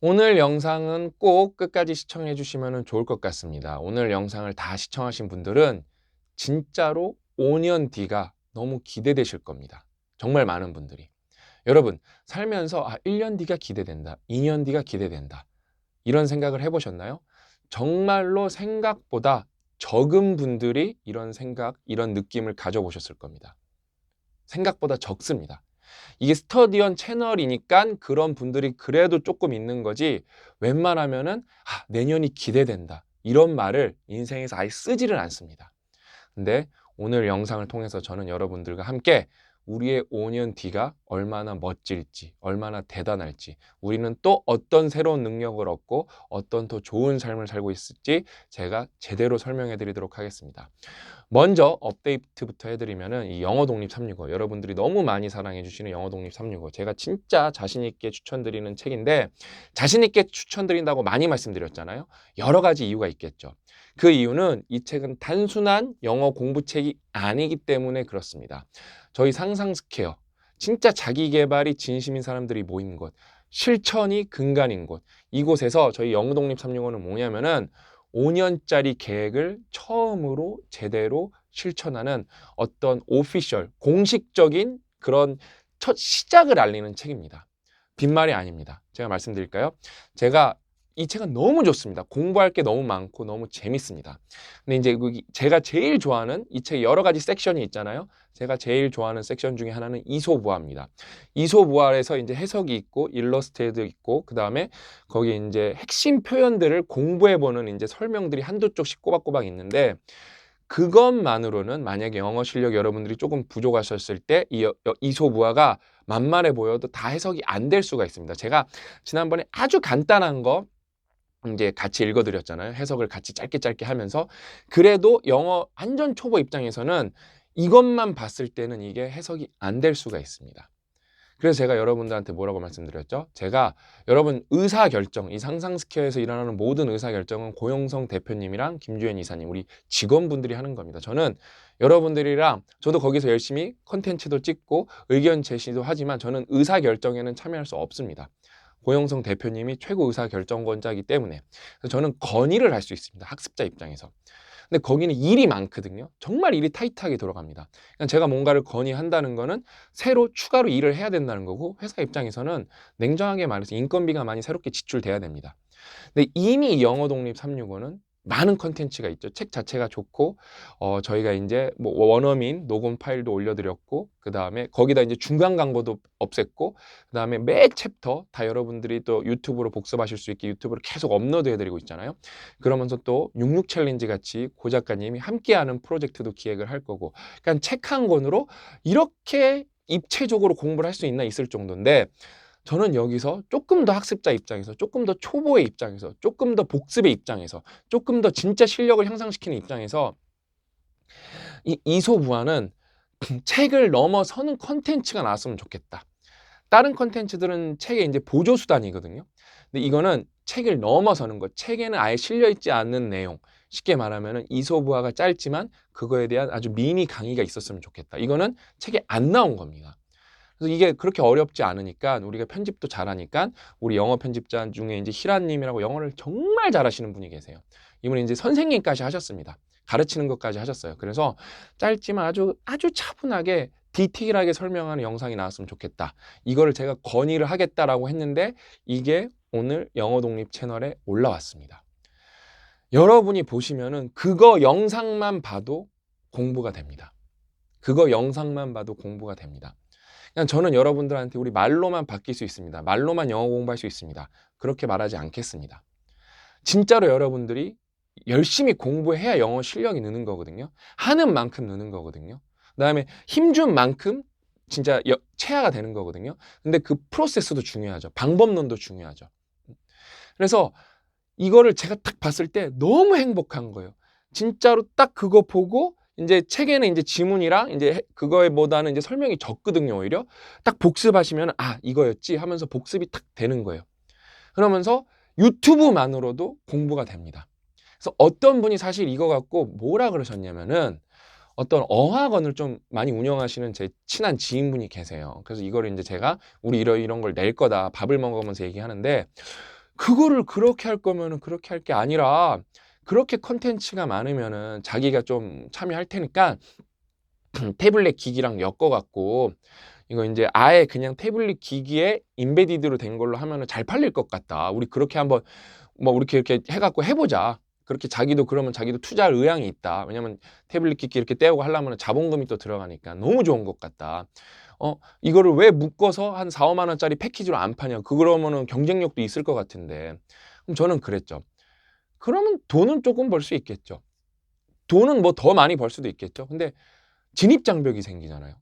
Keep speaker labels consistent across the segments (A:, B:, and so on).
A: 오늘 영상은 꼭 끝까지 시청해 주시면 좋을 것 같습니다. 오늘 영상을 다 시청하신 분들은 진짜로 5년 뒤가 너무 기대되실 겁니다. 정말 많은 분들이. 여러분, 살면서 1년 뒤가 기대된다. 2년 뒤가 기대된다. 이런 생각을 해보셨나요? 정말로 생각보다 적은 분들이 이런 생각, 이런 느낌을 가져보셨을 겁니다. 생각보다 적습니다. 이게 스터디언 채널이니까 그런 분들이 그래도 조금 있는 거지, 웬만하면은 내년이 기대된다 이런 말을 인생에서 아예 쓰지를 않습니다. 근데 오늘 영상을 통해서 저는 여러분들과 함께 우리의 5년 뒤가 얼마나 멋질지, 얼마나 대단할지, 우리는 또 어떤 새로운 능력을 얻고 어떤 더 좋은 삶을 살고 있을지 제가 제대로 설명해 드리도록 하겠습니다. 먼저 업데이트부터 해드리면은 이 영어 독립 365, 여러분들이 너무 많이 사랑해 주시는 영어 독립 365, 제가 진짜 자신 있게 추천드리는 책인데, 자신 있게 추천드린다고 많이 말씀드렸잖아요. 여러 가지 이유가 있겠죠. 그 이유는 이 책은 단순한 영어 공부책이 아니기 때문에 그렇습니다. 저희 상상 스퀘어, 진짜 자기 개발이 진심인 사람들이 모인 곳, 실천이 근간인 곳, 이곳에서 저희 영어 독립 365는 뭐냐면은 5년짜리 계획을 처음으로 제대로 실천하는 어떤 오피셜, 공식적인 그런 첫 시작을 알리는 책입니다. 빈말이 아닙니다. 제가 말씀드릴까요? 제가 이 책은 너무 좋습니다. 공부할 게 너무 많고 너무 재밌습니다. 근데 이제 제가 제일 좋아하는, 이 책 여러 가지 섹션이 있잖아요. 제가 제일 좋아하는 섹션 중에 하나는 이소부화입니다. 이소부화에서 이제 해석이 있고 일러스트도 있고, 그 다음에 거기 이제 핵심 표현들을 공부해보는 이제 설명들이 한두 쪽씩 꼬박꼬박 있는데, 그것만으로는 만약에 영어 실력 여러분들이 조금 부족하셨을 때 이 이소부화가 만만해 보여도 다 해석이 안 될 수가 있습니다. 제가 지난번에 아주 간단한 거 이제 같이 읽어드렸잖아요. 해석을 같이 짧게 짧게 하면서. 그래도 영어 완전 초보 입장에서는 이것만 봤을 때는 이게 해석이 안 될 수가 있습니다. 그래서 제가 여러분들한테 뭐라고 말씀드렸죠? 제가 여러분 의사결정, 이 상상스퀘어에서 일어나는 모든 의사결정은 고영성 대표님이랑 김주현 이사님, 우리 직원분들이 하는 겁니다. 저는 여러분들이랑, 저도 거기서 열심히 컨텐츠도 찍고 의견 제시도 하지만 저는 의사결정에는 참여할 수 없습니다. 고영성 대표님이 최고 의사결정권자이기 때문에. 그래서 저는 건의를 할 수 있습니다. 학습자 입장에서. 근데 거기는 일이 많거든요. 정말 일이 타이트하게 들어갑니다. 그러니까 제가 뭔가를 건의한다는 거는 새로 추가로 일을 해야 된다는 거고, 회사 입장에서는 냉정하게 말해서 인건비가 많이 새롭게 지출돼야 됩니다. 근데 이미 영어 독립 365는 많은 컨텐츠가 있죠. 책 자체가 좋고, 저희가 이제 뭐 원어민 녹음 파일도 올려드렸고, 그 다음에 거기다 이제 중간 광고도 없앴고, 그 다음에 매 챕터 다 여러분들이 또 유튜브로 복습하실 수 있게 유튜브로 계속 업로드 해드리고 있잖아요. 그러면서 또 66 챌린지 같이 고 작가님이 함께하는 프로젝트도 기획을 할 거고, 그러니까 책 한 권으로 이렇게 입체적으로 공부를 할 수 있나 있을 정도인데, 저는 여기서 조금 더 학습자 입장에서, 조금 더 초보의 입장에서, 조금 더 복습의 입장에서, 조금 더 진짜 실력을 향상시키는 입장에서 이 이소부화는 책을 넘어서는 컨텐츠가 나왔으면 좋겠다. 다른 컨텐츠들은 책의 이제 보조 수단이거든요. 근데 이거는 책을 넘어서는 것, 책에는 아예 실려 있지 않는 내용. 쉽게 말하면 이소부화가 짧지만 그거에 대한 아주 미니 강의가 있었으면 좋겠다. 이거는 책에 안 나온 겁니다. 그래서 이게 그렇게 어렵지 않으니까, 우리가 편집도 잘하니까, 우리 영어 편집자 중에 이제 희란님이라고 영어를 정말 잘하시는 분이 계세요. 이분이 이제 선생님까지 하셨습니다. 가르치는 것까지 하셨어요. 그래서 짧지만 아주 차분하게 디테일하게 설명하는 영상이 나왔으면 좋겠다. 이거를 제가 건의를 하겠다라고 했는데, 이게 오늘 영어 독립 채널에 올라왔습니다. 여러분이 보시면은 그거 영상만 봐도 공부가 됩니다. 그거 영상만 봐도 공부가 됩니다. 그냥 저는 여러분들한테 우리 말로만 바뀔 수 있습니다. 말로만 영어 공부할 수 있습니다. 그렇게 말하지 않겠습니다. 진짜로 여러분들이 열심히 공부해야 영어 실력이 느는 거거든요. 하는 만큼 느는 거거든요. 그다음에 힘준 만큼 진짜 체화가 되는 거거든요. 근데 그 프로세스도 중요하죠. 방법론도 중요하죠. 그래서 이거를 제가 딱 봤을 때 너무 행복한 거예요. 진짜로 딱 그거 보고, 이제 책에는 이제 지문이랑 이제 그거보다는 이제 설명이 적거든요, 오히려. 딱 복습하시면 이거였지 하면서 복습이 딱 되는 거예요. 그러면서 유튜브만으로도 공부가 됩니다. 그래서 어떤 분이 사실 이거 갖고 뭐라 그러셨냐면은, 어떤 어학원을 좀 많이 운영하시는 제 친한 지인분이 계세요. 그래서 이거를 이제 제가 우리 이런 걸 낼 거다, 밥을 먹으면서 얘기하는데, 그거를 그렇게 할 거면은 그렇게 할 게 아니라 그렇게 컨텐츠가 많으면은 자기가 좀 참여할 테니까 태블릿 기기랑 엮어 갖고 이거 이제 아예 그냥 태블릿 기기에 인베디드로 된 걸로 하면은 잘 팔릴 것 같다. 우리 그렇게 한번 뭐 이렇게 해갖고 해보자. 그렇게 자기도 그러면 자기도 투자할 의향이 있다. 왜냐면 태블릿 기기 이렇게 떼우고 하려면 자본금이 또 들어가니까 너무 좋은 것 같다. 이거를 왜 묶어서 한 4, 5만 원짜리 패키지로 안 파냐. 그러면은 경쟁력도 있을 것 같은데. 그럼 저는 그랬죠. 그러면 돈은 조금 벌 수 있겠죠. 돈은 뭐 더 많이 벌 수도 있겠죠. 근데 진입장벽이 생기잖아요.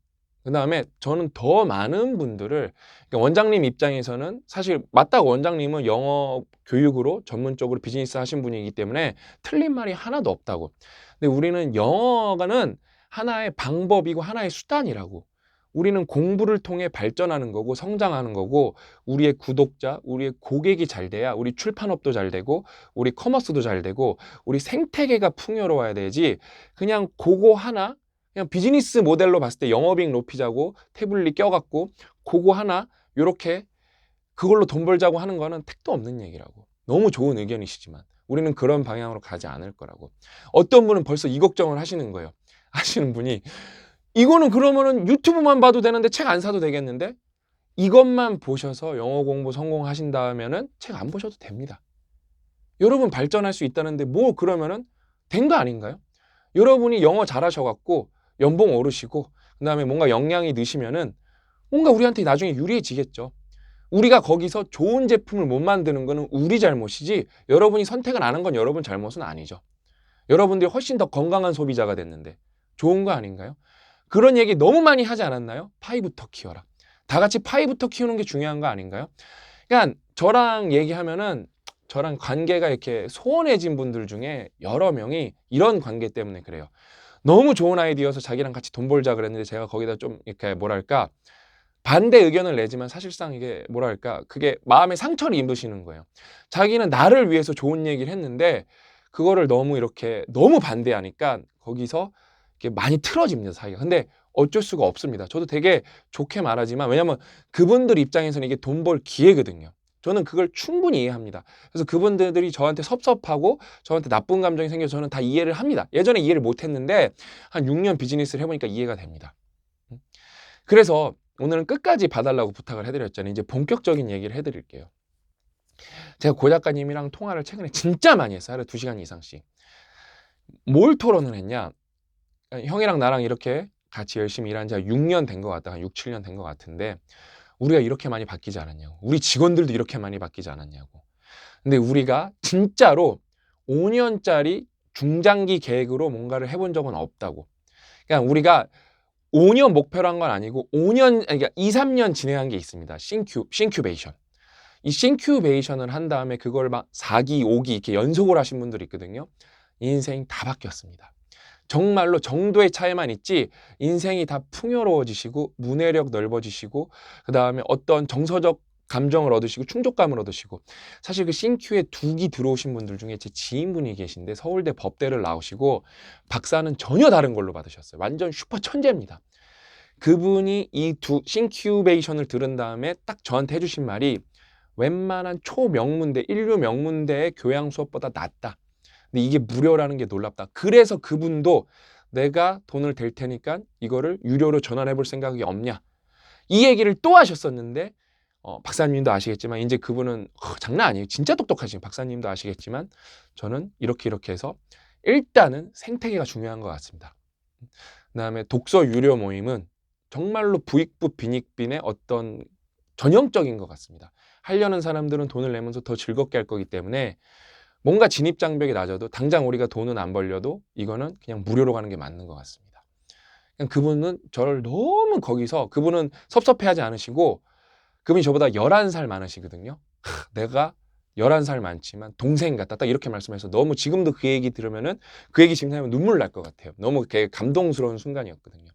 A: 그 다음에 저는 더 많은 분들을, 그러니까 원장님 입장에서는 사실 맞다고, 원장님은 영어 교육으로 전문적으로 비즈니스 하신 분이기 때문에 틀린 말이 하나도 없다고. 근데 우리는 영어가는 하나의 방법이고 하나의 수단이라고. 우리는 공부를 통해 발전하는 거고 성장하는 거고, 우리의 구독자, 우리의 고객이 잘 돼야 우리 출판업도 잘 되고 우리 커머스도 잘 되고 우리 생태계가 풍요로워야 되지, 그냥 그거 하나, 그냥 비즈니스 모델로 봤을 때 영업이익 높이자고 태블릿 껴갖고 그거 하나 요렇게 그걸로 돈 벌자고 하는 거는 택도 없는 얘기라고. 너무 좋은 의견이시지만 우리는 그런 방향으로 가지 않을 거라고. 어떤 분은 벌써 이 걱정을 하시는 거예요. 하시는 분이, 이거는 그러면은 유튜브만 봐도 되는데 책 안 사도 되겠는데, 이것만 보셔서 영어 공부 성공하신다면은 책 안 보셔도 됩니다. 여러분 발전할 수 있다는데 뭐 그러면은 된 거 아닌가요? 여러분이 영어 잘하셔갖고 연봉 오르시고 그다음에 뭔가 역량이 느시면은 뭔가 우리한테 나중에 유리해지겠죠. 우리가 거기서 좋은 제품을 못 만드는 거는 우리 잘못이지, 여러분이 선택을 안 한 건 여러분 잘못은 아니죠. 여러분들이 훨씬 더 건강한 소비자가 됐는데 좋은 거 아닌가요? 그런 얘기 너무 많이 하지 않았나요? 파이부터 키워라. 다 같이 파이부터 키우는 게 중요한 거 아닌가요? 그러니까 저랑 얘기하면은 저랑 관계가 이렇게 소원해진 분들 중에 여러 명이 이런 관계 때문에 그래요. 너무 좋은 아이디어여서 자기랑 같이 돈 벌자 그랬는데 제가 거기다 좀 이렇게 뭐랄까 반대 의견을 내지만 사실상 이게 뭐랄까 그게 마음에 상처를 입으시는 거예요. 자기는 나를 위해서 좋은 얘기를 했는데 그거를 너무 이렇게 너무 반대하니까 거기서 이렇게 많이 틀어집니다, 사이가. 근데 어쩔 수가 없습니다. 저도 되게 좋게 말하지만, 왜냐면 그분들 입장에서는 이게 돈 벌 기회거든요. 저는 그걸 충분히 이해합니다. 그래서 그분들이 저한테 섭섭하고 저한테 나쁜 감정이 생겨서 저는 다 이해를 합니다. 예전에 이해를 못 했는데 한 6년 비즈니스를 해보니까 이해가 됩니다. 그래서 오늘은 끝까지 봐달라고 부탁을 해드렸잖아요. 이제 본격적인 얘기를 해드릴게요. 제가 고 작가님이랑 통화를 최근에 진짜 많이 했어요. 하루에 2시간 이상씩. 뭘 토론을 했냐? 형이랑 나랑 이렇게 같이 열심히 일한 지 6년 된 것 같다. 한 6, 7년 된 것 같은데 우리가 이렇게 많이 바뀌지 않았냐고. 우리 직원들도 이렇게 많이 바뀌지 않았냐고. 근데 우리가 진짜로 5년짜리 중장기 계획으로 뭔가를 해본 적은 없다고. 그러니까 우리가 5년 목표로 한 건 아니고 5년, 그러니까 2, 3년 진행한 게 있습니다. 싱큐베이션. 이 싱큐베이션을 한 다음에 그걸 막 4기, 5기 이렇게 연속을 하신 분들이 있거든요. 인생 다 바뀌었습니다. 정말로 정도의 차이만 있지 인생이 다 풍요로워지시고 문해력 넓어지시고 그다음에 어떤 정서적 감정을 얻으시고 충족감을 얻으시고, 사실 그 싱큐에 2기 들어오신 분들 중에 제 지인분이 계신데 서울대 법대를 나오시고 박사는 전혀 다른 걸로 받으셨어요. 완전 슈퍼 천재입니다. 그분이 이 싱큐베이션을 들은 다음에 딱 저한테 해주신 말이, 웬만한 초명문대, 인류 명문대의 교양 수업보다 낫다. 근데 이게 무료라는 게 놀랍다. 그래서 그분도 내가 돈을 댈 테니까 이거를 유료로 전환해 볼 생각이 없냐, 이 얘기를 또 하셨었는데, 박사님도 아시겠지만 이제 그분은 장난 아니에요. 진짜 똑똑하신 박사님도 아시겠지만 저는 이렇게 해서 일단은 생태계가 중요한 것 같습니다. 그다음에 독서 유료 모임은 정말로 부익부 빈익빈의 어떤 전형적인 것 같습니다. 하려는 사람들은 돈을 내면서 더 즐겁게 할 거기 때문에 뭔가 진입장벽이 낮아도 당장 우리가 돈은 안 벌려도 이거는 그냥 무료로 가는 게 맞는 것 같습니다. 그냥 그분은 저를 너무 거기서, 그분은 섭섭해하지 않으시고 그분이 저보다 11살 많으시거든요. 내가 11살 많지만 동생 같다, 딱 이렇게 말씀해서 너무 지금도 그 얘기 들으면은 그 얘기 지금 하면 눈물 날 것 같아요. 너무 감동스러운 순간이었거든요.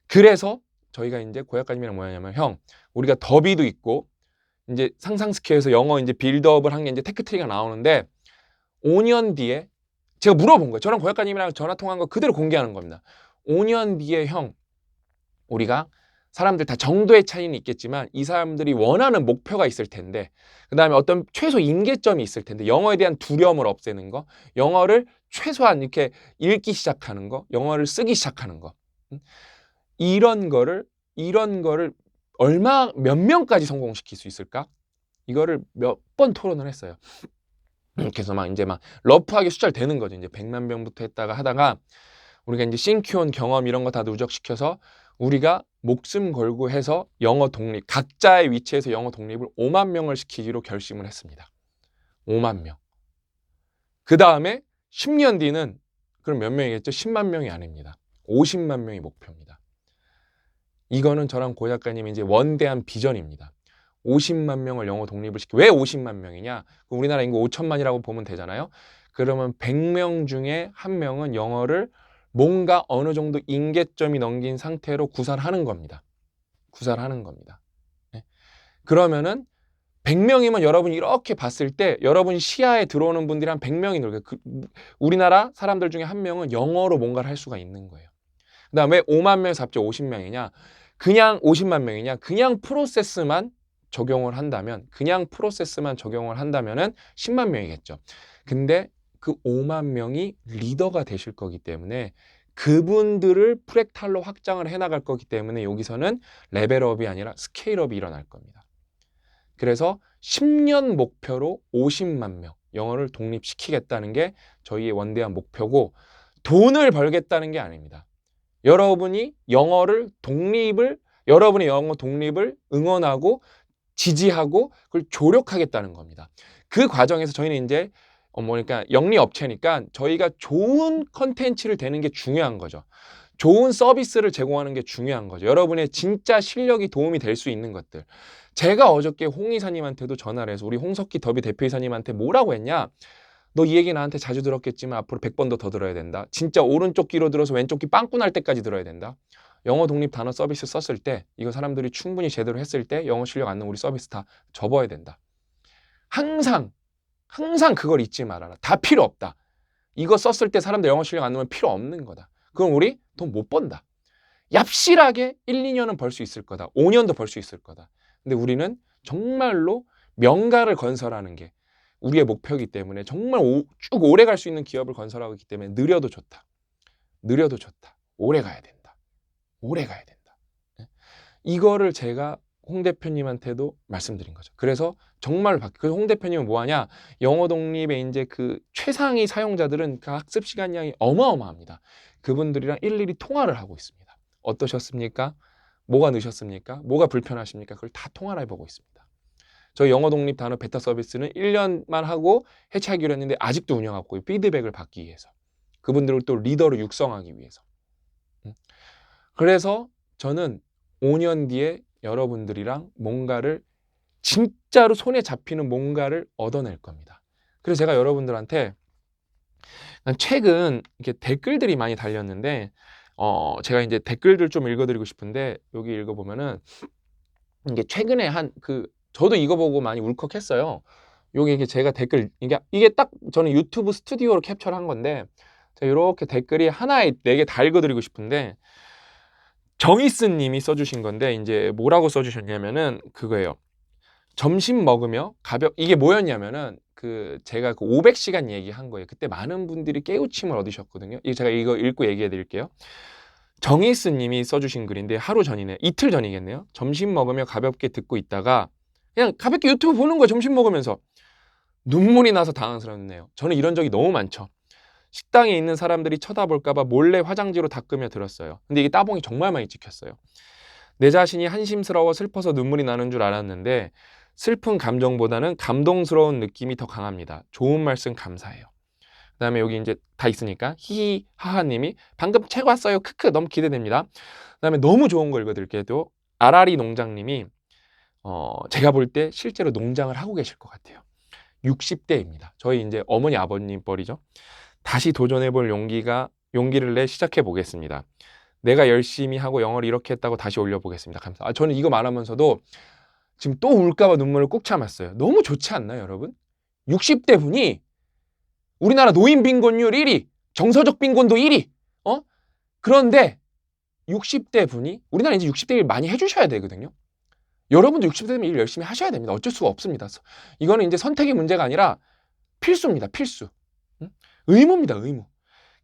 A: 그래서 저희가 이제 고 작가님이랑 뭐냐면, 형 우리가 더비도 있고 이제 상상 스퀘어에서 영어 이제 빌드업을 한 게 이제 테크트리가 나오는데 5년 뒤에 제가 물어본 거예요. 저랑 고 작가님이랑 전화 통화한 거 그대로 공개하는 겁니다. 5년 뒤에 형 우리가 사람들 다 정도의 차이는 있겠지만 이 사람들이 원하는 목표가 있을 텐데, 그 다음에 어떤 최소 임계점이 있을 텐데, 영어에 대한 두려움을 없애는 거, 영어를 최소한 이렇게 읽기 시작하는 거, 영어를 쓰기 시작하는 거, 이런 거를 몇 명까지 성공시킬 수 있을까? 이거를 몇 번 토론을 했어요. 그래서 막 러프하게 숫자를 대는 거죠. 이제 100만 명부터 했다가 하다가 우리가 이제 싱큐온 경험 이런 거 다 누적시켜서 우리가 목숨 걸고 해서 영어 독립, 각자의 위치에서 영어 독립을 5만 명을 시키기로 결심을 했습니다. 5만 명. 그 다음에 10년 뒤는 그럼 몇 명이겠죠? 10만 명이 아닙니다. 50만 명이 목표입니다. 이거는 저랑 고 작가님이 이제 원대한 비전입니다. 50만 명을 영어 독립을 왜 50만 명이냐? 우리나라 인구 5천만이라고 보면 되잖아요. 그러면 100명 중에 1명은 영어를 뭔가 어느 정도 임계점이 넘긴 상태로 구사하는 겁니다. 구사하는 겁니다. 네. 그러면은 100명이면 여러분이 이렇게 봤을 때 여러분 시야에 들어오는 분들이 한 100명이 늘어요. 우리나라 사람들 중에 1명은 영어로 뭔가를 할 수가 있는 거예요. 그 다음에 왜 5만 명에서 갑자기 50명이냐? 그냥 50만 명이냐? 그냥 프로세스만 적용을 한다면, 그냥 프로세스만 적용을 한다면은 10만 명이겠죠. 근데 그 5만 명이 리더가 되실 거기 때문에 그분들을 프랙탈로 확장을 해나갈 거기 때문에 여기서는 레벨업이 아니라 스케일업이 일어날 겁니다. 그래서 10년 목표로 50만 명 영어를 독립시키겠다는 게 저희의 원대한 목표고, 돈을 벌겠다는 게 아닙니다. 여러분의 영어 독립을 응원하고 지지하고 그걸 조력하겠다는 겁니다. 그 과정에서 저희는 이제 그러니까 영리업체니까 저희가 좋은 컨텐츠를 대는 게 중요한 거죠. 좋은 서비스를 제공하는 게 중요한 거죠. 여러분의 진짜 실력이 도움이 될 수 있는 것들. 제가 어저께 홍 이사님한테도 전화를 해서 우리 홍석기 더비 대표이사님한테 뭐라고 했냐? 너 이 얘기 나한테 자주 들었겠지만 앞으로 100번도 더 들어야 된다. 진짜 오른쪽 귀로 들어서 왼쪽 귀 빵꾸 날 때까지 들어야 된다. 영어 독립 단어 서비스 썼을 때 이거 사람들이 충분히 제대로 했을 때 영어 실력 안 는 우리 서비스 다 접어야 된다. 항상 그걸 잊지 말아라. 다 필요 없다. 이거 썼을 때 사람들 영어 실력 안 넣으면 필요 없는 거다. 그럼 우리 돈 못 번다. 얍실하게 1, 2년은 벌 수 있을 거다. 5년도 벌 수 있을 거다. 근데 우리는 정말로 명가를 건설하는 게 우리의 목표이기 때문에 정말 쭉 오래 갈 수 있는 기업을 건설하고 있기 때문에 느려도 좋다. 느려도 좋다. 오래 가야 된다. 오래 가야 된다. 이거를 제가 홍 대표님한테도 말씀드린 거죠. 그래서 정말 그래서 홍 대표님은 뭐 하냐? 영어 독립의 이제 그 최상위 사용자들은 그 학습 시간 양이 어마어마합니다. 그분들이랑 일일이 통화를 하고 있습니다. 어떠셨습니까? 뭐가 늦으셨습니까? 뭐가 불편하십니까? 그걸 다 통화를 해보고 있습니다. 저희 영어 독립 단어 베타 서비스는 1년만 하고 해체하기로 했는데 아직도 운영하고 있고요. 피드백을 받기 위해서. 그분들을 또 리더로 육성하기 위해서. 그래서 저는 5년 뒤에 여러분들이랑 뭔가를 진짜로 손에 잡히는 뭔가를 얻어낼 겁니다. 그래서 제가 여러분들한테 최근 이렇게 댓글들이 많이 달렸는데 제가 이제 댓글들 좀 읽어드리고 싶은데 여기 읽어보면은 이게 최근에 저도 이거 보고 많이 울컥했어요. 이게 제가 댓글 이게 딱 저는 유튜브 스튜디오로 캡처를 한 건데 제가 이렇게 댓글이 하나에 4개 다 읽어드리고 싶은데 정희스 님이 써주신 건데 이제 뭐라고 써주셨냐면은 그거예요. 점심 먹으며 이게 뭐였냐면은 제가 500시간 얘기한 거예요. 그때 많은 분들이 깨우침을 얻으셨거든요. 제가 이거 읽고 얘기해 드릴게요. 정희스 님이 써주신 글인데 하루 전이네. 이틀 전이겠네요. 점심 먹으며 가볍게 듣고 있다가 그냥 가볍게 유튜브 보는 거예요. 점심 먹으면서. 눈물이 나서 당황스럽네요. 저는 이런 적이 너무 많죠. 식당에 있는 사람들이 쳐다볼까봐 몰래 화장지로 닦으며 들었어요. 근데 이게 따봉이 정말 많이 찍혔어요. 내 자신이 한심스러워 슬퍼서 눈물이 나는 줄 알았는데 슬픈 감정보다는 감동스러운 느낌이 더 강합니다. 좋은 말씀 감사해요. 그 다음에 여기 이제 다 있으니까 히히 하하님이 방금 책 왔어요. 크크 너무 기대됩니다. 그 다음에 너무 좋은 거 읽어드릴게요. 아라리 농장님이 제가 볼 때 실제로 농장을 하고 계실 것 같아요. 60대입니다. 저희 이제 어머니 아버님 뻘이죠. 다시 도전해볼 용기를 내 시작해 보겠습니다. 내가 열심히 하고 영어를 이렇게 했다고 다시 올려보겠습니다. 감사합니다. 저는 이거 말하면서도 지금 또 울까봐 눈물을 꾹 참았어요. 너무 좋지 않나요, 여러분? 60대 분이 우리나라 노인 빈곤율 1위, 정서적 빈곤도 1위. 그런데 60대 분이, 우리나라 이제 60대 일 많이 해주셔야 되거든요. 여러분도 60대 되면 일 열심히 하셔야 됩니다. 어쩔 수가 없습니다. 이거는 이제 선택의 문제가 아니라 필수입니다. 필수. 응? 의무입니다. 의무.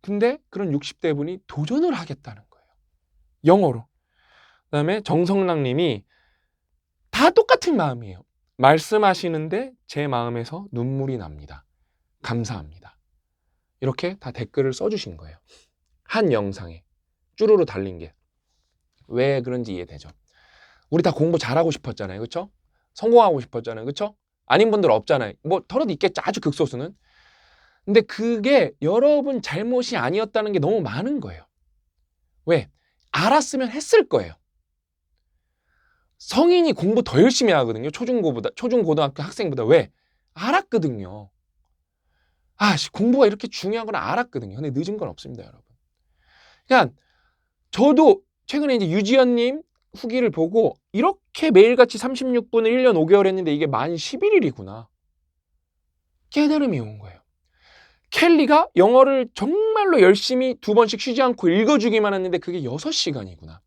A: 근데 그런 60대 분이 도전을 하겠다는 거예요. 영어로. 그다음에 정성락 님이 다 똑같은 마음이에요. 말씀하시는데 제 마음에서 눈물이 납니다. 감사합니다. 이렇게 다 댓글을 써주신 거예요. 한 영상에 쭈루루 달린 게. 왜 그런지 이해되죠? 우리 다 공부 잘하고 싶었잖아요. 그렇죠? 성공하고 싶었잖아요. 그렇죠? 아닌 분들 없잖아요. 뭐 털어도 있겠죠. 아주 극소수는. 근데 그게 여러분 잘못이 아니었다는 게 너무 많은 거예요. 왜? 알았으면 했을 거예요. 성인이 공부 더 열심히 하거든요. 초중고등학교 학생보다. 왜? 알았거든요. 공부가 이렇게 중요한 건 알았거든요. 근데 늦은 건 없습니다, 여러분. 그러니까 저도 최근에 이제 유지연님 후기를 보고 이렇게 매일같이 36분을 1년 5개월 했는데 이게 만 11일이구나. 깨달음이 온 거예요. 켈리가 영어를 정말로 열심히 2번씩 쉬지 않고 읽어주기만 했는데 그게 6시간이구나.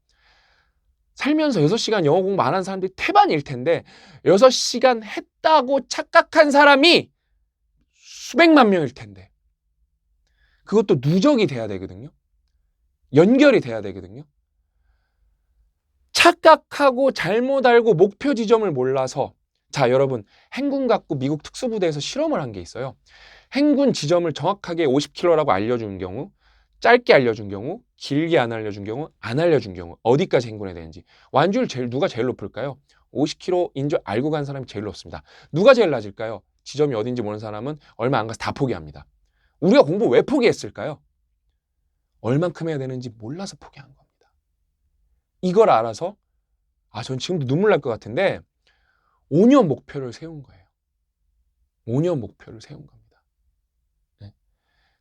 A: 살면서 6시간 영어 공부 안 한 사람들이 태반일 텐데 6시간 했다고 착각한 사람이 수백만 명일 텐데 그것도 누적이 돼야 되거든요. 연결이 돼야 되거든요. 착각하고 잘못 알고 목표 지점을 몰라서 자 여러분 행군 갖고 미국 특수부대에서 실험을 한 게 있어요. 행군 지점을 정확하게 50km라고 알려준 경우 짧게 알려준 경우 길게 안 알려준 경우 안 알려준 경우 어디까지 행군해야 되는지 완주율 누가 제일 높을까요? 50km인 줄 알고 간 사람이 제일 높습니다. 누가 제일 낮을까요? 지점이 어딘지 모르는 사람은 얼마 안 가서 다 포기합니다. 우리가 공부 왜 포기했을까요? 얼만큼 해야 되는지 몰라서 포기한 겁니다. 이걸 알아서 전 지금도 눈물 날 것 같은데 5년 목표를 세운 거예요. 5년 목표를 세운 겁니다. 네.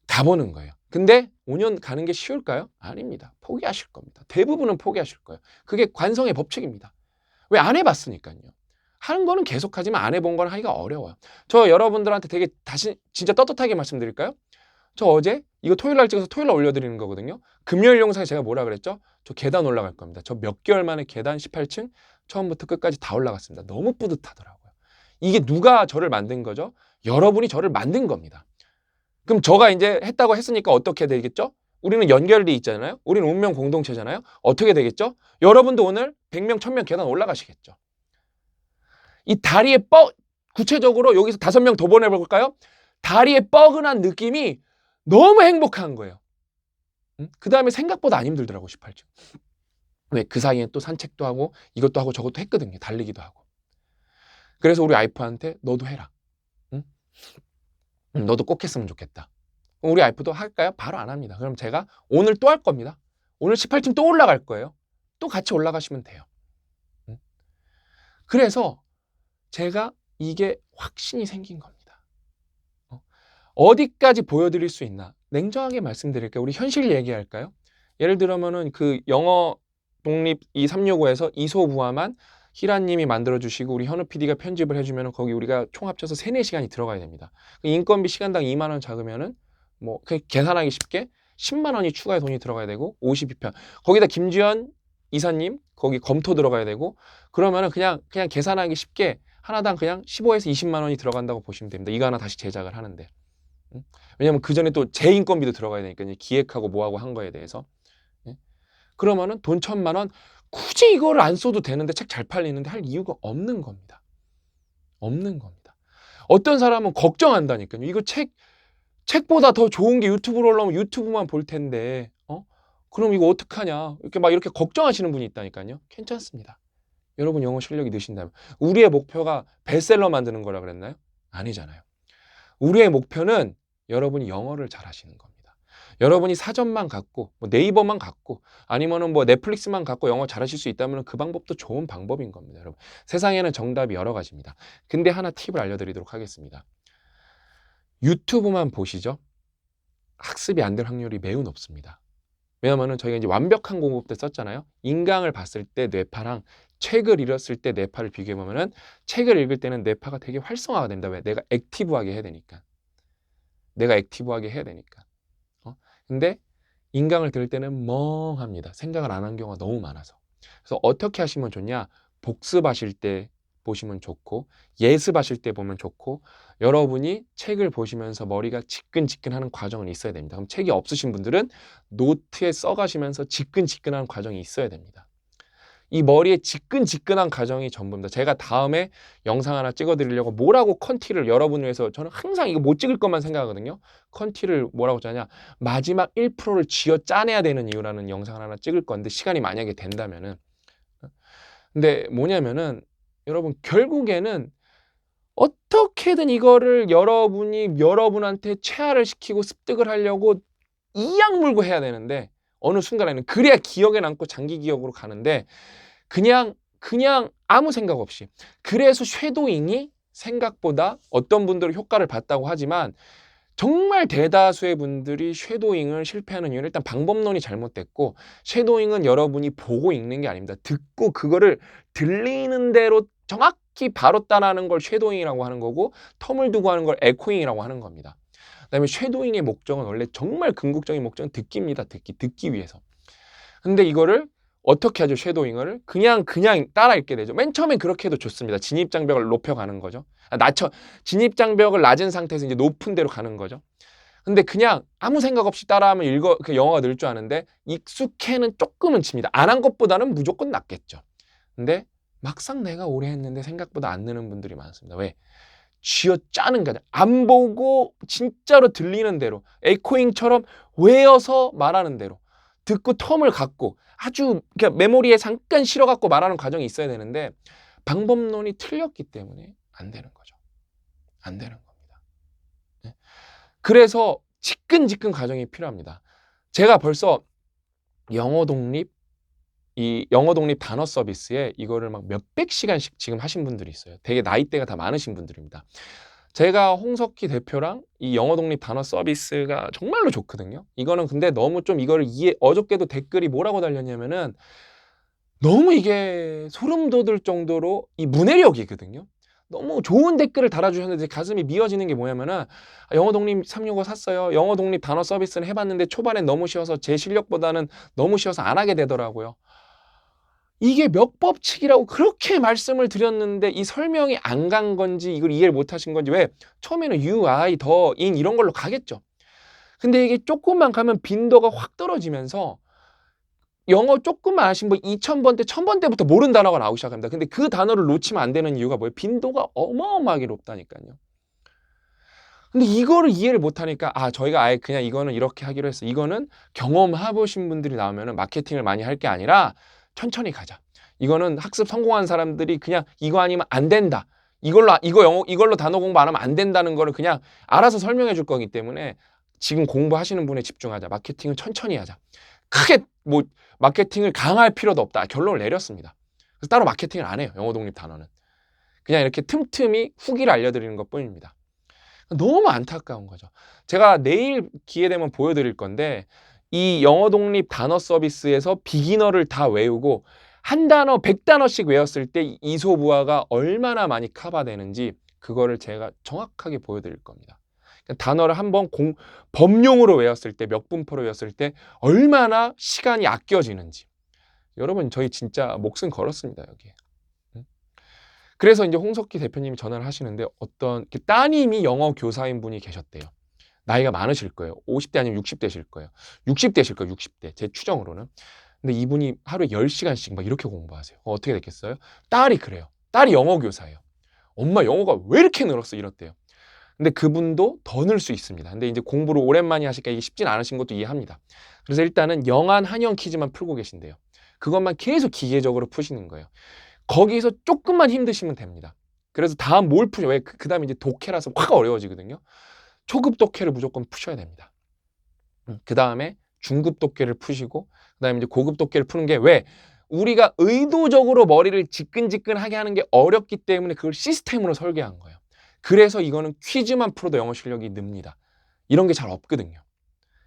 A: 가보는 거예요. 근데 5년 가는 게 쉬울까요? 아닙니다. 포기하실 겁니다. 대부분은 포기하실 거예요. 그게 관성의 법칙입니다. 왜? 안 해봤으니까요. 하는 거는 계속하지만 안 해본 거는 하기가 어려워요. 저 여러분들한테 되게 다시 진짜 떳떳하게 말씀드릴까요? 저 어제 이거 토요일 날 찍어서 토요일 날 올려드리는 거거든요. 금요일 영상에 제가 뭐라 그랬죠? 저 계단 올라갈 겁니다. 저 몇 개월 만에 계단 18층 처음부터 끝까지 다 올라갔습니다. 너무 뿌듯하더라고요. 이게 누가 저를 만든 거죠? 여러분이 저를 만든 겁니다. 그럼 저가 이제 했다고 했으니까 어떻게 되겠죠? 우리는 연결돼 있잖아요. 우리는 운명 공동체잖아요. 어떻게 되겠죠? 여러분도 오늘 100명, 1000명 계단 올라가시겠죠. 이 다리에 구체적으로 여기서 5명 더 보내볼까요? 다리에 뻐근한 느낌이 너무 행복한 거예요. 그 다음에 생각보다 안 힘들더라고 18층. 왜? 그 사이에 또 산책도 하고 이것도 하고 저것도 했거든요. 달리기도 하고. 그래서 우리 와이프한테 너도 해라. 응? 너도 꼭 했으면 좋겠다. 우리 와이프도 할까요? 바로 안 합니다. 그럼 제가 오늘 또 할 겁니다. 오늘 18층 또 올라갈 거예요. 또 같이 올라가시면 돼요. 응? 그래서 제가 이게 확신이 생긴 겁니다. 어디까지 보여드릴 수 있나? 냉정하게 말씀드릴게요. 우리 현실 얘기할까요? 예를 들면은 그 영어 독립 이 365에서 이소부화만 희라님이 만들어주시고 우리 현우 PD가 편집을 해주면 거기 우리가 총 합쳐서 3, 4시간이 들어가야 됩니다. 인건비 시간당 2만 원 작으면은 뭐 계산하기 쉽게 10만 원이 추가의 돈이 들어가야 되고 52편 거기다 김지연 이사님 거기 검토 들어가야 되고 그러면은 그냥 계산하기 쉽게 하나당 그냥 15에서 20만 원이 들어간다고 보시면 됩니다. 이거 하나 다시 제작을 하는데. 왜냐면 그 전에 또 제 인건비도 들어가야 되니까 기획하고 뭐하고 한 거에 대해서. 그러면은 돈 1,000만 원 굳이 이거를 안 써도 되는데 책 잘 팔리는데 할 이유가 없는 겁니다. 없는 겁니다. 어떤 사람은 걱정한다니까요. 이거 책보다 더 좋은 게 유튜브로 올라오면 유튜브만 볼 텐데, 그럼 이거 어떡하냐. 이렇게 걱정하시는 분이 있다니까요. 괜찮습니다. 여러분 영어 실력이 느신다면. 우리의 목표가 베스트셀러 만드는 거라 그랬나요? 아니잖아요. 우리의 목표는 여러분이 영어를 잘 하시는 겁니다. 여러분이 사전만 갖고 네이버만 갖고 아니면은 넷플릭스만 갖고 영어 잘하실 수 있다면 그 방법도 좋은 방법인 겁니다. 여러분 세상에는 정답이 여러 가지입니다. 근데 하나 팁을 알려드리도록 하겠습니다. 유튜브만 보시죠. 학습이 안 될 확률이 매우 높습니다. 왜냐면은 저희가 이제 완벽한 공부 때 썼잖아요. 인강을 봤을 때 뇌파랑 책을 읽었을 때 뇌파를 비교해보면은 책을 읽을 때는 뇌파가 되게 활성화가 됩니다. 왜? 내가 액티브하게 해야 되니까. 근데 인강을 들을 때는 멍합니다. 생각을 안 한 경우가 너무 많아서. 그래서 어떻게 하시면 좋냐? 복습하실 때 보시면 좋고, 예습하실 때 보면 좋고, 여러분이 책을 보시면서 머리가 지끈지끈하는 과정은 있어야 됩니다. 그럼 책이 없으신 분들은 노트에 써가시면서 지끈지끈한 과정이 있어야 됩니다. 이 머리에 지끈지끈한 과정이 전부입니다. 제가 다음에 영상 하나 찍어드리려고 뭐라고 컨티를 여러분을 위해서, 저는 항상 이거 못 찍을 것만 생각하거든요. 컨티를 뭐라고 짜냐, 마지막 1%를 쥐어 짜내야 되는 이유라는 영상을 하나 찍을 건데, 시간이 만약에 된다면은. 근데 뭐냐면은 여러분, 결국에는 어떻게든 이거를 여러분이 여러분한테 체화를 시키고 습득을 하려고 이악 물고 해야 되는데, 어느 순간에는 그래야 기억에 남고 장기 기억으로 가는데, 그냥 아무 생각 없이. 그래서 쉐도잉이 생각보다 어떤 분들은 효과를 봤다고 하지만, 정말 대다수의 분들이 쉐도잉을 실패하는 이유는 일단 방법론이 잘못됐고, 쉐도잉은 여러분이 보고 읽는 게 아닙니다. 듣고 그거를 들리는 대로 정확히 바로 따라하는 걸 쉐도잉이라고 하는 거고, 텀을 두고 하는 걸 에코잉이라고 하는 겁니다. 그다음에 쉐도잉의 목적은 원래 정말 궁극적인 목적은 듣기입니다. 듣기 위해서. 근데 이거를 어떻게 하죠? 쉐도잉을 그냥 따라 읽게 되죠. 맨 처음엔 그렇게 해도 좋습니다. 진입장벽을 높여가는 거죠. 진입장벽을 낮은 상태에서 이제 높은 데로 가는 거죠. 근데 그냥 아무 생각 없이 따라하면 영어가 늘 줄 아는데, 익숙해는 조금은 칩니다. 안 한 것보다는 무조건 낫겠죠. 근데 막상 내가 오래 했는데 생각보다 안 느는 분들이 많습니다. 왜? 쥐어짜는 거죠. 안 보고 진짜로 들리는 대로, 에코잉처럼 외워서 말하는 대로, 듣고 텀을 갖고 아주 그냥 메모리에 잠깐 실어갖고 말하는 과정이 있어야 되는데, 방법론이 틀렸기 때문에 안 되는 거죠. 안 되는 겁니다. 네? 그래서 지끈지끈 과정이 필요합니다. 제가 벌써 영어 독립 단어 서비스에 이거를 막 몇백 시간씩 지금 하신 분들이 있어요. 되게 나이대가 다 많으신 분들입니다. 제가 홍석희 대표랑 이 영어 독립 단어 서비스가 정말로 좋거든요. 이거는 근데 너무 좀 이거를 어저께도 댓글이 뭐라고 달렸냐면은, 너무 이게 소름 돋을 정도로 이 문해력이거든요. 너무 좋은 댓글을 달아주셨는데 가슴이 미어지는 게 뭐냐면은, 영어 독립 365 샀어요. 영어 독립 단어 서비스는 해봤는데 초반엔 너무 쉬워서 제 실력보다는 너무 쉬워서 안 하게 되더라고요. 이게 몇 법칙이라고 그렇게 말씀을 드렸는데 이 설명이 안 간 건지 이걸 이해를 못 하신 건지, 왜? 처음에는 you, I, the, in 이런 걸로 가겠죠. 근데 이게 조금만 가면 빈도가 확 떨어지면서 영어 조금만 아신 분 2000번 때 1000번 때부터 모르는 단어가 나오기 시작합니다. 근데 그 단어를 놓치면 안 되는 이유가 뭐예요? 빈도가 어마어마하게 높다니까요. 근데 이거를 이해를 못하니까, 저희가 아예 그냥 이거는 이렇게 하기로 했어. 이거는 경험해보신 분들이 나오면은 마케팅을 많이 할 게 아니라 천천히 가자. 이거는 학습 성공한 사람들이 그냥 이거 아니면 안 된다. 이걸로 단어 공부 안 하면 안 된다는 거를 그냥 알아서 설명해 줄 거기 때문에 지금 공부하시는 분에 집중하자. 마케팅은 천천히 하자. 크게 마케팅을 강할 필요도 없다. 결론을 내렸습니다. 그래서 따로 마케팅을 안 해요. 영어 독립 단어는. 그냥 이렇게 틈틈이 후기를 알려드리는 것 뿐입니다. 너무 안타까운 거죠. 제가 내일 기회 되면 보여드릴 건데, 이 영어 독립 단어 서비스에서 비기너를 다 외우고 한 단어 100단어씩 외웠을 때 이소부화가 얼마나 많이 커버되는지 그거를 제가 정확하게 보여드릴 겁니다. 단어를 한번 범용으로 외웠을 때, 몇 분포로 외웠을 때 얼마나 시간이 아껴지는지. 여러분, 저희 진짜 목숨 걸었습니다, 여기에. 그래서 이제 홍석희 대표님이 전화를 하시는데, 어떤 따님이 영어 교사인 분이 계셨대요. 나이가 많으실 거예요. 50대 아니면 60대실 거예요. 60대실 거예요, 60대. 제 추정으로는. 근데 이분이 하루에 10시간씩 막 이렇게 공부하세요. 어떻게 됐겠어요? 딸이 그래요. 딸이 영어 교사예요. 엄마 영어가 왜 이렇게 늘었어? 이렇대요. 근데 그분도 더 늘 수 있습니다. 근데 이제 공부를 오랜만에 하시니까 이게 쉽진 않으신 것도 이해합니다. 그래서 일단은 영한 한영 퀴즈만 풀고 계신대요. 그것만 계속 기계적으로 푸시는 거예요. 거기서 조금만 힘드시면 됩니다. 그래서 다음 뭘 푸셔? 왜? 그 다음에 이제 독해라서 확 어려워지거든요. 초급 독해를 무조건 푸셔야 됩니다. 그 다음에 중급 독해를 푸시고, 그 다음에 이제 고급 독해를 푸는 게, 왜? 우리가 의도적으로 머리를 지끈지끈하게 하는 게 어렵기 때문에 그걸 시스템으로 설계한 거예요. 그래서 이거는 퀴즈만 풀어도 영어 실력이 늡니다. 이런 게 잘 없거든요.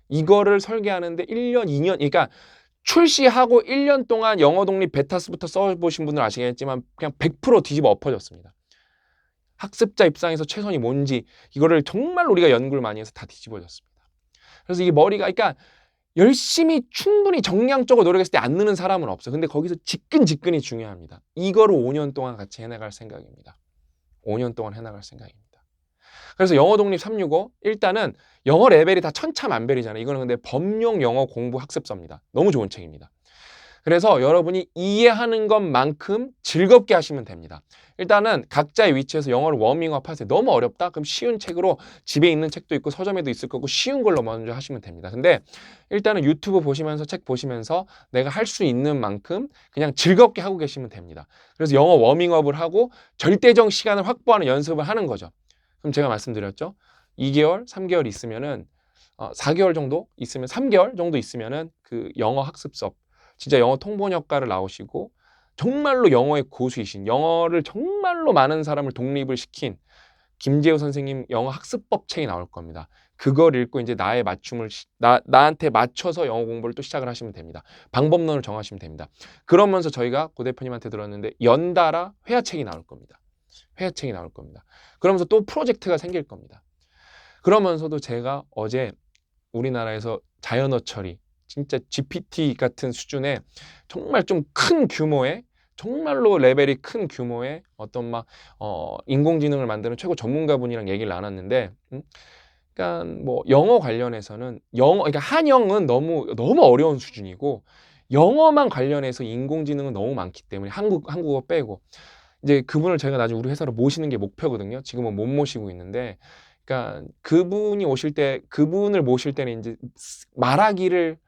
A: 이거를 설계하는데 1년, 2년, 그러니까 출시하고 1년 동안 영어 독립 베타스부터 써보신 분들 아시겠지만 그냥 100% 뒤집어 엎어졌습니다. 학습자 입장에서 최선이 뭔지 이거를 정말 우리가 연구를 많이 해서 다 뒤집어졌습니다. 그래서 이게 머리가, 그러니까 열심히 충분히 정량적으로 노력했을 때 안 느는 사람은 없어. 근데 거기서 지끈지끈이 중요합니다. 이거를 5년 동안 같이 해나갈 생각입니다. 5년 동안 해나갈 생각입니다. 그래서 영어 독립 365 일단은 영어 레벨이 다 천차만별이잖아요. 이거는 근데 범용 영어 공부 학습서입니다. 너무 좋은 책입니다. 그래서 여러분이 이해하는 것만큼 즐겁게 하시면 됩니다. 일단은 각자의 위치에서 영어를 워밍업 하세요. 너무 어렵다? 그럼 쉬운 책으로 집에 있는 책도 있고 서점에도 있을 거고 쉬운 걸로 먼저 하시면 됩니다. 근데 일단은 유튜브 보시면서 책 보시면서 내가 할 수 있는 만큼 그냥 즐겁게 하고 계시면 됩니다. 그래서 영어 워밍업을 하고 절대적 시간을 확보하는 연습을 하는 거죠. 그럼 제가 말씀드렸죠. 2개월, 3개월 있으면은 4개월 정도 있으면 3개월 정도 있으면은 그 영어 학습서 진짜 영어 통번역가를 나오시고 정말로 영어의 고수이신 영어를 정말로 많은 사람을 독립을 시킨 김재호 선생님 영어 학습법 책이 나올 겁니다. 그걸 읽고 이제 나의 맞춤을 나한테 맞춰서 영어 공부를 또 시작을 하시면 됩니다. 방법론을 정하시면 됩니다. 그러면서 저희가 고 대표님한테 들었는데 연달아 회화책이 나올 겁니다. 회화책이 나올 겁니다. 그러면서 또 프로젝트가 생길 겁니다. 그러면서도 제가 어제 우리나라에서 자연어 처리 진짜 GPT 같은 수준의 정말 좀 큰 규모의 정말로 레벨이 큰 규모의 어떤 막 인공지능을 만드는 최고 전문가분이랑 얘기를 나눴는데 그러니까 뭐 영어 관련해서는 그러니까 한영은 너무 어려운 수준이고 영어만 관련해서 인공지능은 너무 많기 때문에 한국어 빼고 이제 그분을 저희가 나중에 우리 회사로 모시는 게 목표거든요. 지금은 못 모시고 있는데 그러니까 그분을 모실 때는 이제 말하기를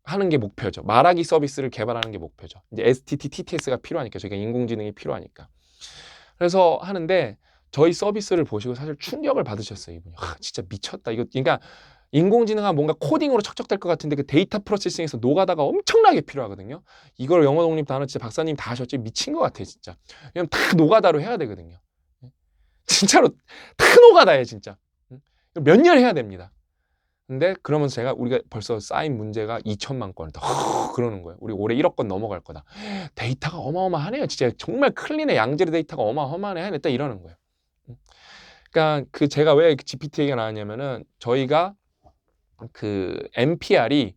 A: 하는 게 목표죠. 말하기 서비스를 개발하는 게 목표죠. 이제 STT, TTS가 필요하니까 저희가 인공지능이 필요하니까. 그래서 하는데 저희 서비스를 보시고 사실 충격을 받으셨어요. 이분이. 진짜 미쳤다. 이거 그러니까 인공지능은 뭔가 코딩으로 척척될 것 같은데 그 데이터 프로세싱에서 노가다가 엄청나게 필요하거든요. 이걸 영어 독립 단어 진짜 박사님 다 하셨지 미친 것 같아요, 진짜. 왜냐면 다 노가다로 해야 되거든요. 진짜로 다 노가다예요, 진짜. 몇 년 해야 됩니다. 근데 그러면서 우리가 벌써 쌓인 문제가 2천만 건이다. 그러는 거예요. 우리 올해 1억 건 넘어갈 거다. 데이터가 어마어마하네요. 진짜 정말 클린의 양질의 데이터가 어마어마하네. 해냈다 이러는 거예요. 그러니까 제가 왜 GPT 얘기가 나왔냐면은 저희가 그 NPR이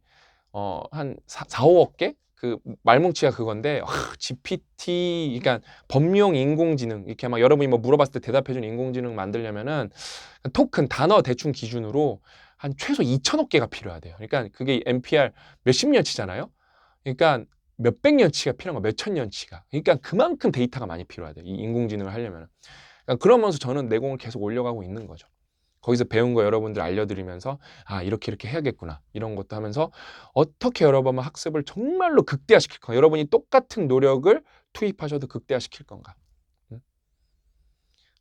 A: 한 4, 5억 개? 그 말뭉치가 그건데 GPT 그러니까 범용 인공지능 이렇게 막 여러분이 뭐 물어봤을 때 대답해주는 인공지능 만들려면은 토큰 단어 대충 기준으로 한 최소 2천억 개가 필요하대요. 그러니까 그게 NPR 몇십 년치잖아요. 그러니까 몇백 년치가 필요한 거, 몇천 년치가. 그러니까 그만큼 데이터가 많이 필요하대요. 이 인공지능을 하려면. 그러니까 그러면서 저는 내공을 계속 올려가고 있는 거죠. 거기서 배운 거 여러분들 알려드리면서 이렇게 해야겠구나 이런 것도 하면서 어떻게 여러분 학습을 정말로 극대화시킬 건가 여러분이 똑같은 노력을 투입하셔도 극대화시킬 건가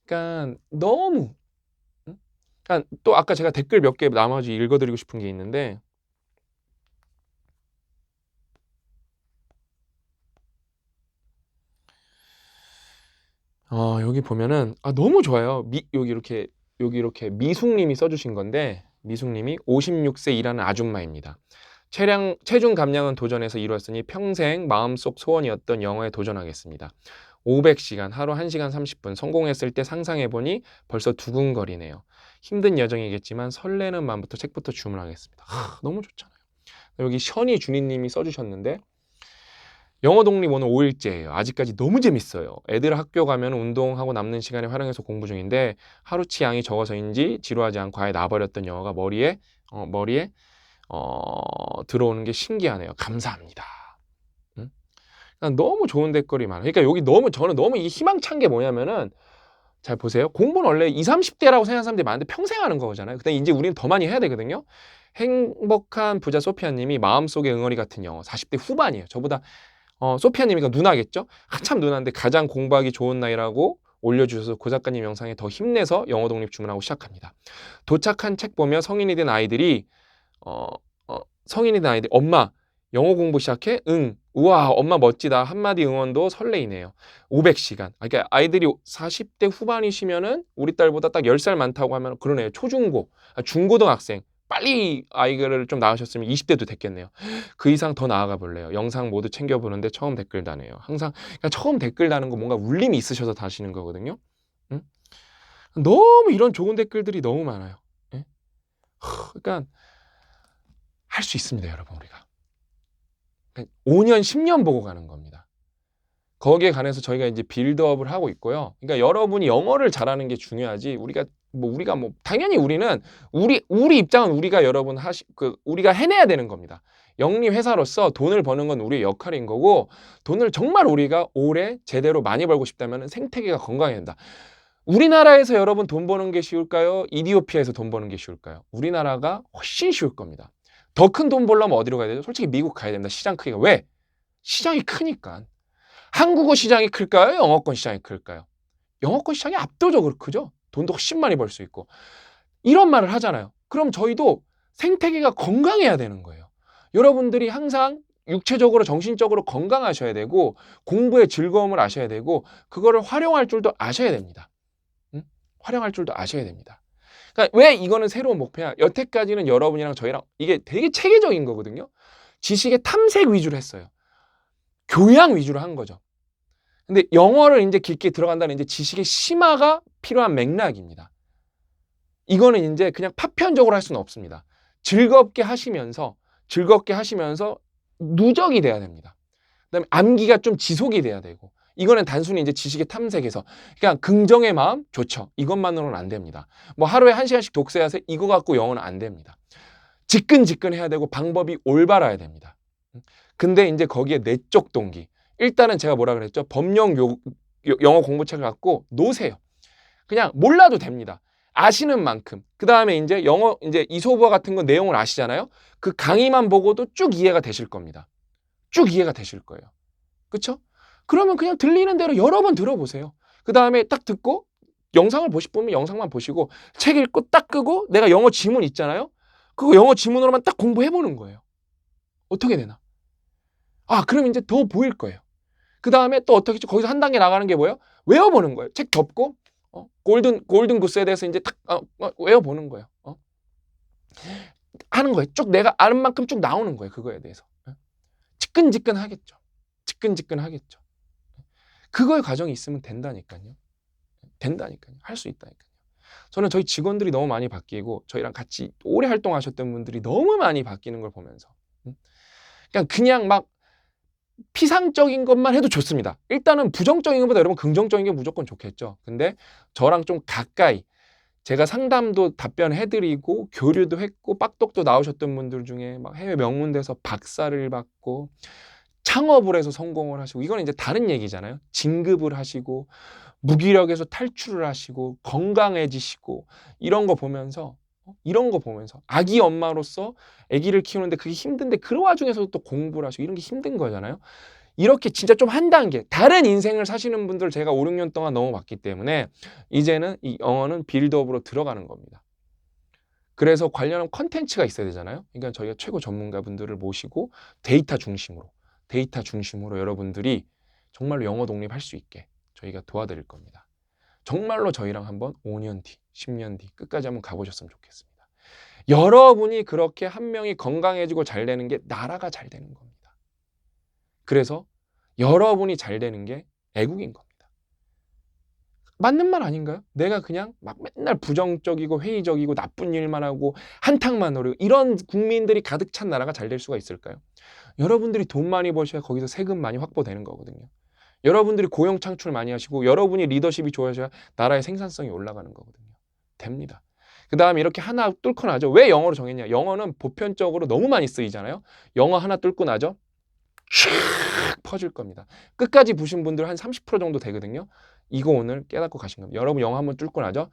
A: 그러니까 너무 그러니까 또 아까 제가 댓글 몇 개 나머지 읽어드리고 싶은 게 있는데 여기 보면은 너무 좋아요. 여기 이렇게 미숙님이 써주신 건데 미숙님이 56세 일하는 아줌마입니다. 체중 감량은 도전에서 이루었으니 평생 마음속 소원이었던 영어에 도전하겠습니다. 500시간, 하루 1시간 30분 성공했을 때 상상해보니 벌써 두근거리네요. 힘든 여정이겠지만 설레는 마음부터 책부터 주문하겠습니다. 너무 좋잖아요. 여기 션이 주니님이 써주셨는데 영어 독립 오늘 5일째예요. 아직까지 너무 재밌어요. 애들 학교 가면 운동하고 남는 시간에 활용해서 공부 중인데 하루치 양이 적어서인지 지루하지 않고 아예 놔버렸던 영어가 머리에 들어오는 게 신기하네요. 감사합니다. 너무 좋은 댓글이 많아요. 그러니까 여기 저는 너무 이 희망찬 게 뭐냐면은 잘 보세요. 공부는 원래 20, 30대라고 생각하는 사람들이 많은데 평생 하는 거잖아요. 근데 이제 우리는 더 많이 해야 되거든요. 행복한 부자 소피아님이 마음속의 응어리 같은 영어 40대 후반이에요. 저보다 소피아님이가 누나겠죠? 한참 누나인데 가장 공부하기 좋은 나이라고 올려주셔서 고 작가님 영상에 더 힘내서 영어 독립 주문하고 시작합니다. 도착한 책 보며 성인이 된 아이들이 엄마 영어 공부 시작해? 응. 우와 엄마 멋지다. 한마디 응원도 설레이네요. 500시간. 그러니까 아이들이 40대 후반이시면은 우리 딸보다 딱 10살 많다고 하면 그러네요. 초중고, 중고등학생. 빨리 아이를 좀 낳으셨으면 20대도 됐겠네요. 그 이상 더 나아가 볼래요. 영상 모두 챙겨보는데 처음 댓글 다네요. 항상 그러니까 처음 댓글 다는 거 뭔가 울림이 있으셔서 다시는 거거든요. 응? 너무 이런 좋은 댓글들이 너무 많아요. 예? 그러니까 할 수 있습니다, 여러분. 우리가 5년, 10년 보고 가는 겁니다. 거기에 관해서 저희가 이제 빌드업을 하고 있고요. 그러니까 여러분이 영어를 잘하는 게 중요하지. 우리가 당연히 우리 입장은 우리가 여러분 우리가 해내야 되는 겁니다. 영리 회사로서 돈을 버는 건 우리의 역할인 거고, 돈을 정말 우리가 오래 제대로 많이 벌고 싶다면 생태계가 건강해야 된다. 우리나라에서 여러분 돈 버는 게 쉬울까요? 이디오피아에서 돈 버는 게 쉬울까요? 우리나라가 훨씬 쉬울 겁니다. 더 큰 돈 벌려면 어디로 가야 되죠? 솔직히 미국 가야 됩니다. 시장 크기가. 왜? 시장이 크니까. 한국어 시장이 클까요? 영어권 시장이 클까요? 영어권 시장이 압도적으로 크죠. 돈도 훨씬 많이 벌 수 있고. 이런 말을 하잖아요. 그럼 저희도 생태계가 건강해야 되는 거예요. 여러분들이 항상 육체적으로 정신적으로 건강하셔야 되고, 공부의 즐거움을 아셔야 되고, 그거를 활용할 줄도 아셔야 됩니다. 응? 활용할 줄도 아셔야 됩니다. 그러니까 왜 이거는 새로운 목표야? 여태까지는 여러분이랑 저희랑 이게 되게 체계적인 거거든요. 지식의 탐색 위주로 했어요. 교양 위주로 한 거죠. 근데 영어를 이제 깊게 들어간다는 이제 지식의 심화가 필요한 맥락입니다. 이거는 이제 그냥 파편적으로 할 수는 없습니다. 즐겁게 하시면서 누적이 돼야 됩니다. 그다음에 암기가 좀 지속이 돼야 되고, 이거는 단순히 이제 지식의 탐색에서 그냥 긍정의 마음 좋죠. 이것만으로는 안 됩니다. 뭐 하루에 1시간씩 독서하세요. 이거 갖고 영어는 안 됩니다. 지끈지끈 해야 되고 방법이 올바라야 됩니다. 근데 이제 거기에 내적 동기. 일단은 제가 뭐라 그랬죠? 영어 공부책을 갖고 놓으세요. 그냥 몰라도 됩니다. 아시는 만큼. 그 다음에 이제 영어, 이제 이소부화 같은 거 내용을 아시잖아요? 그 강의만 보고도 쭉 이해가 되실 겁니다. 쭉 이해가 되실 거예요. 그쵸? 그러면 그냥 들리는 대로 여러 번 들어보세요. 그 다음에 딱 듣고 영상을 보실 분은 영상만 보시고, 책 읽고 딱 끄고 내가 영어 지문 있잖아요? 그거 영어 지문으로만 딱 공부해보는 거예요. 어떻게 되나? 그럼 이제 더 보일 거예요. 그 다음에 또 어떻게 했죠? 거기서 한 단계 나가는 게 뭐예요? 외워보는 거예요. 책 덮고, 골든 구스에 대해서 이제 딱, 외워보는 거예요. 하는 거예요. 쭉 내가 아는 만큼 쭉 나오는 거예요. 그거에 대해서. 지끈지끈 하겠죠. 지끈지끈 하겠죠. 그거의 과정이 있으면 된다니까요. 된다니까요. 할 수 있다니까요. 저는 저희 직원들이 너무 많이 바뀌고, 저희랑 같이 오래 활동하셨던 분들이 너무 많이 바뀌는 걸 보면서, 그냥 막 피상적인 것만 해도 좋습니다. 일단은 부정적인 것보다 여러분 긍정적인 게 무조건 좋겠죠. 근데 저랑 좀 가까이 제가 상담도 답변해드리고 교류도 했고 빡독도 나오셨던 분들 중에 막 해외 명문대에서 박사를 받고 창업을 해서 성공을 하시고, 이건 이제 다른 얘기잖아요. 진급을 하시고 무기력에서 탈출을 하시고 건강해지시고, 이런 거 보면서 아기 엄마로서 아기를 키우는데 그게 힘든데 그 와중에서도 또 공부를 하시고, 이런 게 힘든 거잖아요. 이렇게 진짜 좀 한 단계 다른 인생을 사시는 분들 제가 5, 6년 동안 너무 봤기 때문에 이제는 이 영어는 빌드업으로 들어가는 겁니다. 그래서 관련한 컨텐츠가 있어야 되잖아요. 그러니까 저희가 최고 전문가분들을 모시고 데이터 중심으로 여러분들이 정말로 영어 독립할 수 있게 저희가 도와드릴 겁니다. 정말로 저희랑 한번 5년 뒤, 10년 뒤 끝까지 한번 가보셨으면 좋겠습니다. 여러분이 그렇게 한 명이 건강해지고 잘 되는 게 나라가 잘 되는 겁니다. 그래서 여러분이 잘 되는 게 애국인 겁니다. 맞는 말 아닌가요? 내가 그냥 막 맨날 부정적이고 회의적이고 나쁜 일만 하고 한탕만 노리고 이런 국민들이 가득 찬 나라가 잘 될 수가 있을까요? 여러분들이 돈 많이 버셔야 거기서 세금 많이 확보되는 거거든요. 여러분들이 고용 창출 많이 하시고 여러분이 리더십이 좋아져야 나라의 생산성이 올라가는 거거든요. 됩니다. 그 다음에 이렇게 하나 뚫고 나죠. 왜 영어로 정했냐? 영어는 보편적으로 너무 많이 쓰이잖아요. 영어 하나 뚫고 나죠. 쫙 퍼질 겁니다. 끝까지 보신 분들 한 30% 정도 되거든요. 이거 오늘 깨닫고 가신 겁니다. 여러분 영어 한번 뚫고 나죠.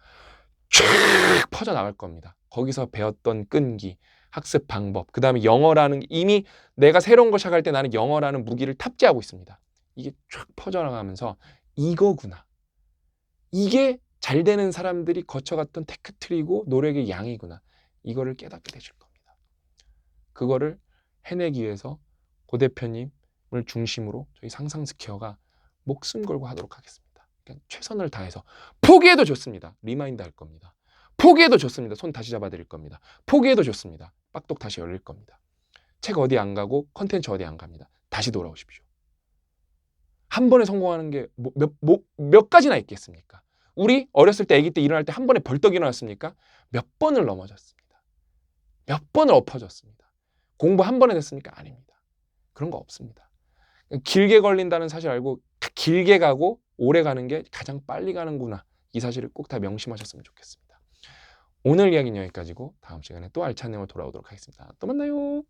A: 쫙 퍼져나갈 겁니다. 거기서 배웠던 끈기, 학습 방법, 그 다음에 영어라는, 이미 내가 새로운 거 시작할 때 나는 영어라는 무기를 탑재하고 있습니다. 이게 쫙 퍼져나가면서 이거구나. 이게 잘 되는 사람들이 거쳐갔던 테크트리고 노력의 양이구나. 이거를 깨닫게 되실 겁니다. 그거를 해내기 위해서 고 대표님을 중심으로 저희 상상 스퀘어가 목숨 걸고 하도록 하겠습니다. 그러니까 최선을 다해서 포기해도 좋습니다. 리마인드 할 겁니다. 포기해도 좋습니다. 손 다시 잡아드릴 겁니다. 포기해도 좋습니다. 빡독 다시 열릴 겁니다. 책 어디 안 가고 컨텐츠 어디 안 갑니다. 다시 돌아오십시오. 한 번에 성공하는 게 몇 가지나 있겠습니까? 우리 어렸을 때 아기 때 일어날 때 한 번에 벌떡 일어났습니까? 몇 번을 넘어졌습니다. 몇 번을 엎어졌습니다. 공부 한 번에 됐습니까? 아닙니다. 그런 거 없습니다. 길게 걸린다는 사실 알고 길게 가고 오래 가는 게 가장 빨리 가는구나. 이 사실을 꼭 다 명심하셨으면 좋겠습니다. 오늘 이야기는 여기까지고 다음 시간에 또 알찬 내용으로 돌아오도록 하겠습니다. 또 만나요.